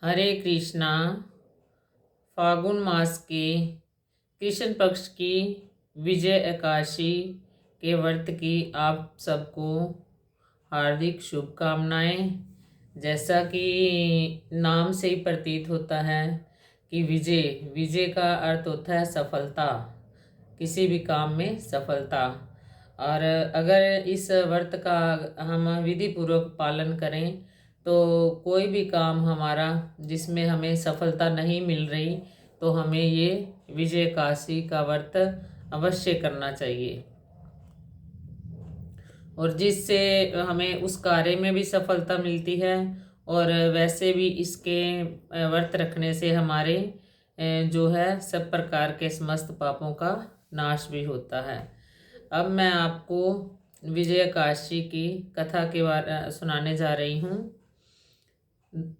हरे कृष्णा। फागुन मास के कृष्ण पक्ष की विजय एकादशी के व्रत की आप सबको हार्दिक शुभकामनाएं। जैसा कि नाम से ही प्रतीत होता है कि विजय विजय का अर्थ होता है सफलता, किसी भी काम में सफलता। और अगर इस व्रत का हम विधि पूर्वक पालन करें तो कोई भी काम हमारा जिसमें हमें सफलता नहीं मिल रही तो हमें ये विजय एकादशी का व्रत अवश्य करना चाहिए, और जिससे हमें उस कार्य में भी सफलता मिलती है और वैसे भी इसके व्रत रखने से हमारे जो है सब प्रकार के समस्त पापों का नाश भी होता है। अब मैं आपको विजय एकादशी की कथा के बारे सुनाने जा रही हूँ।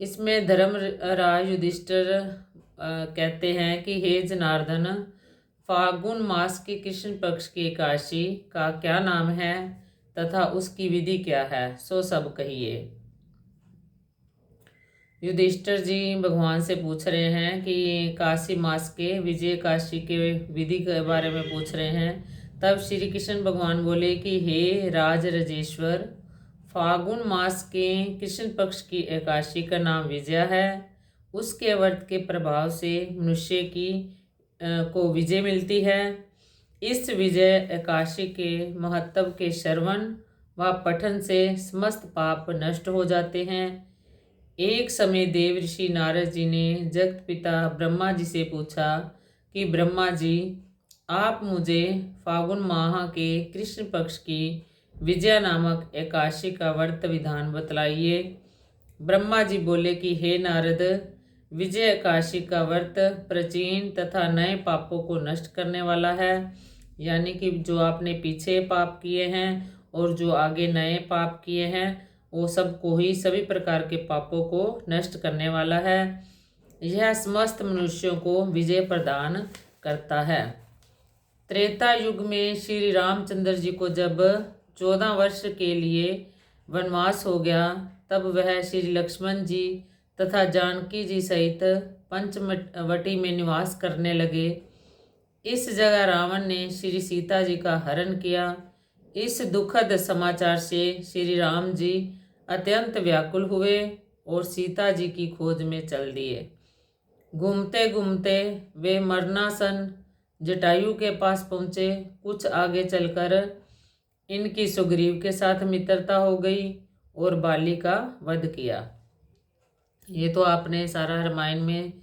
इसमें धर्मराज युधिष्ठिर कहते हैं कि हे जनार्दन, फागुन मास की कृष्ण पक्ष की एकादशी का क्या नाम है तथा उसकी विधि क्या है, सो सब कहिए। युधिष्ठिर जी भगवान से पूछ रहे हैं कि काशी मास के विजय एकादशी के विधि के बारे में पूछ रहे हैं। तब श्री कृष्ण भगवान बोले कि हे राज राजेश्वर, फागुन मास के कृष्ण पक्ष की एकादशी का नाम विजया है। उसके व्रत के प्रभाव से मनुष्य की को विजय मिलती है। इस विजय एकादशी के महत्व के श्रवण व पठन से समस्त पाप नष्ट हो जाते हैं। एक समय देव ऋषि नारद जी ने जगत पिता ब्रह्मा जी से पूछा कि ब्रह्मा जी, आप मुझे फागुन माह के कृष्ण पक्ष की विजया नामक एकादशी का व्रत विधान बतलाइए। ब्रह्मा जी बोले कि हे नारद, विजय एकादशी का व्रत प्राचीन तथा नए पापों को नष्ट करने वाला है, यानी कि जो आपने पीछे पाप किए हैं और जो आगे नए पाप किए हैं वो सबको ही सभी प्रकार के पापों को नष्ट करने वाला है। यह समस्त मनुष्यों को विजय प्रदान करता है। त्रेता युग में श्री रामचंद्र जी को जब 14 वर्ष के लिए वनवास हो गया, तब वह श्री लक्ष्मण जी तथा जानकी जी सहित पंचवटी में निवास करने लगे। इस जगह रावण ने श्री सीता जी का हरण किया। इस दुखद समाचार से श्री राम जी अत्यंत व्याकुल हुए और सीता जी की खोज में चल दिए। घूमते घूमते वे मरणासन जटायु के पास पहुँचे। कुछ आगे चलकर इनकी सुग्रीव के साथ मित्रता हो गई और बाली का वध किया। ये तो आपने सारा रामायण में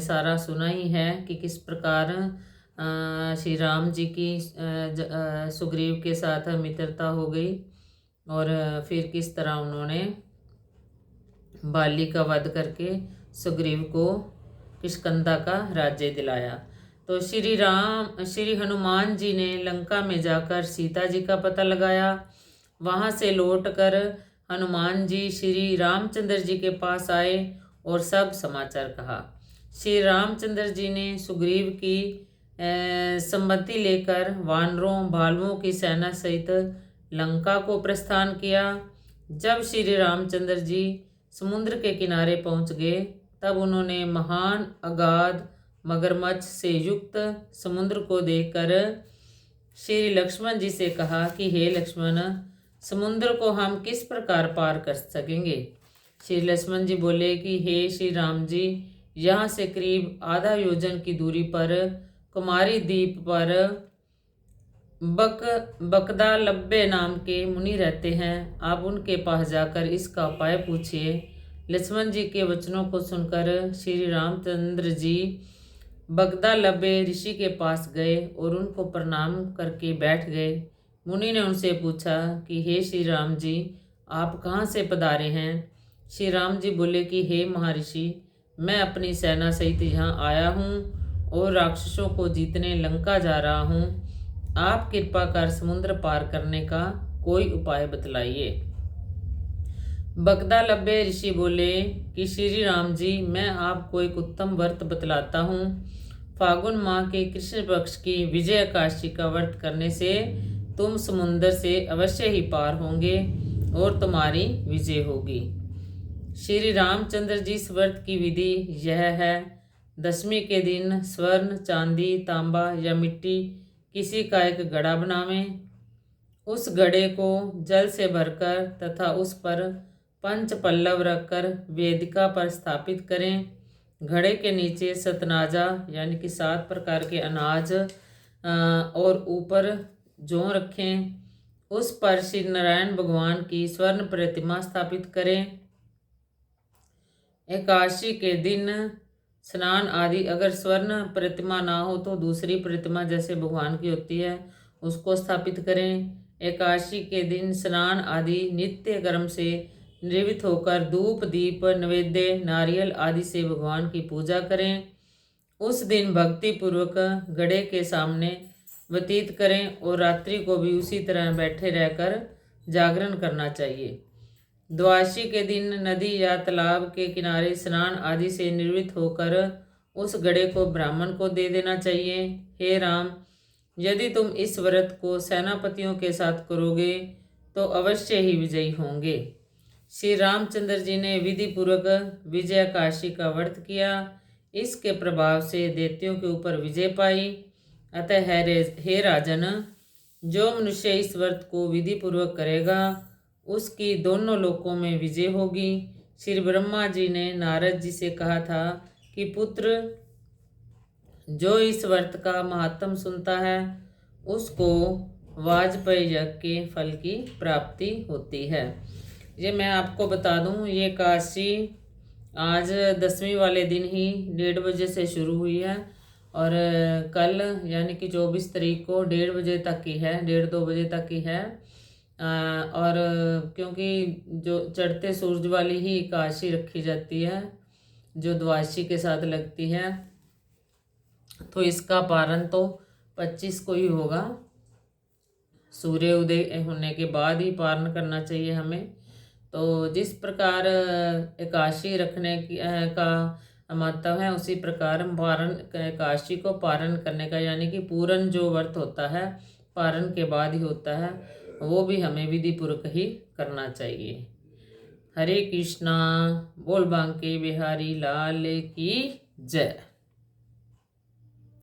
सारा सुना ही है कि किस प्रकार श्री राम जी की सुग्रीव के साथ मित्रता हो गई और फिर किस तरह उन्होंने बाली का वध करके सुग्रीव को किष्किंधा का राज्य दिलाया। तो श्री हनुमान जी ने लंका में जाकर सीता जी का पता लगाया। वहाँ से लौटकर हनुमान जी श्री रामचंद्र जी के पास आए और सब समाचार कहा। श्री रामचंद्र जी ने सुग्रीव की सम्मति लेकर वानरों भालुओं की सेना सहित लंका को प्रस्थान किया। जब श्री रामचंद्र जी समुद्र के किनारे पहुंच गए, तब उन्होंने महान अगाध मगरमच्छ से युक्त समुद्र को देखकर श्री लक्ष्मण जी से कहा कि हे लक्ष्मण, समुद्र को हम किस प्रकार पार कर सकेंगे। श्री लक्ष्मण जी बोले कि हे श्री राम जी, यहाँ से करीब आधा योजन की दूरी पर कुमारी द्वीप पर बकदा लब्बे नाम के मुनि रहते हैं। आप उनके पास जाकर इसका उपाय पूछिए। लक्ष्मण जी के वचनों को सुनकर श्री रामचंद्र जी बगदा लब्बे ऋषि के पास गए और उनको प्रणाम करके बैठ गए। मुनि ने उनसे पूछा कि हे श्री राम जी, आप कहाँ से पधारे हैं। श्री राम जी बोले कि हे महर्षि, मैं अपनी सेना सहित यहाँ आया हूँ और राक्षसों को जीतने लंका जा रहा हूँ। आप कृपा कर समुद्र पार करने का कोई उपाय बतलाइए। बगदा लब्बे ऋषि बोले कि श्री राम जी, मैं आपको एक उत्तम व्रत बतलाता हूँ। फागुन माह के कृष्ण पक्ष की विजय एकादशी का व्रत करने से तुम समुद्र से अवश्य ही पार होंगे और तुम्हारी विजय होगी। श्री रामचंद्र जी इस व्रत की विधि यह है। दशमी के दिन स्वर्ण, चांदी, तांबा या मिट्टी किसी का एक घड़ा बनावें। उस घड़े को जल से भरकर तथा उस पर पंच पल्लव रखकर वेदिका पर स्थापित करें। घड़े के नीचे सतनाजा यानी कि 7 प्रकार के अनाज और ऊपर जौ रखें। उस पर श्री नारायण भगवान की स्वर्ण प्रतिमा स्थापित करें। एकादशी के दिन स्नान आदि, अगर स्वर्ण प्रतिमा ना हो तो दूसरी प्रतिमा जैसे भगवान की होती है उसको स्थापित करें। एकादशी के दिन स्नान आदि नित्य कर्म से निवृत्त होकर धूप, दीप, नैवेद्य, नारियल आदि से भगवान की पूजा करें। उस दिन भक्ति पूर्वक घड़े के सामने व्यतीत करें और रात्रि को भी उसी तरह बैठे रहकर जागरण करना चाहिए। द्वादशी के दिन नदी या तालाब के किनारे स्नान आदि से निवृत्त होकर उस घड़े को ब्राह्मण को दे देना चाहिए। हे राम, यदि तुम इस व्रत को सेनापतियों के साथ करोगे तो अवश्य ही विजयी होंगे। श्री रामचंद्र जी ने विधि पूर्वक विजय काशी का व्रत किया। इसके प्रभाव से दैत्यों के ऊपर विजय पाई। अतः हे राजन, जो मनुष्य इस व्रत को विधि पूर्वक करेगा उसकी दोनों लोकों में विजय होगी। श्री ब्रह्मा जी ने नारद जी से कहा था कि पुत्र, जो इस व्रत का महात्म सुनता है उसको वाजपेयी यज्ञ के फल की प्राप्ति होती है। ये मैं आपको बता दूं, ये काशी आज दसवीं वाले दिन ही 1:30 बजे से शुरू हुई है और कल यानी कि 24 तारीख को 1:30 बजे तक की है, 1:30-2 बजे तक की है। और क्योंकि जो चढ़ते सूरज वाली ही एकादशी रखी जाती है जो द्वादशी के साथ लगती है, तो इसका पारण तो 25 को ही होगा। सूर्य उदय होने के बाद ही पारण करना चाहिए हमें। तो जिस प्रकार एकादशी रखने की का महत्व है, उसी प्रकार पारण एकादशी को पारण करने का यानी कि पूरन जो व्रत होता है पारण के बाद ही होता है, वो भी हमें विधि पूर्वक ही करना चाहिए। हरे कृष्णा। बोल बांके बिहारी लाल की जय।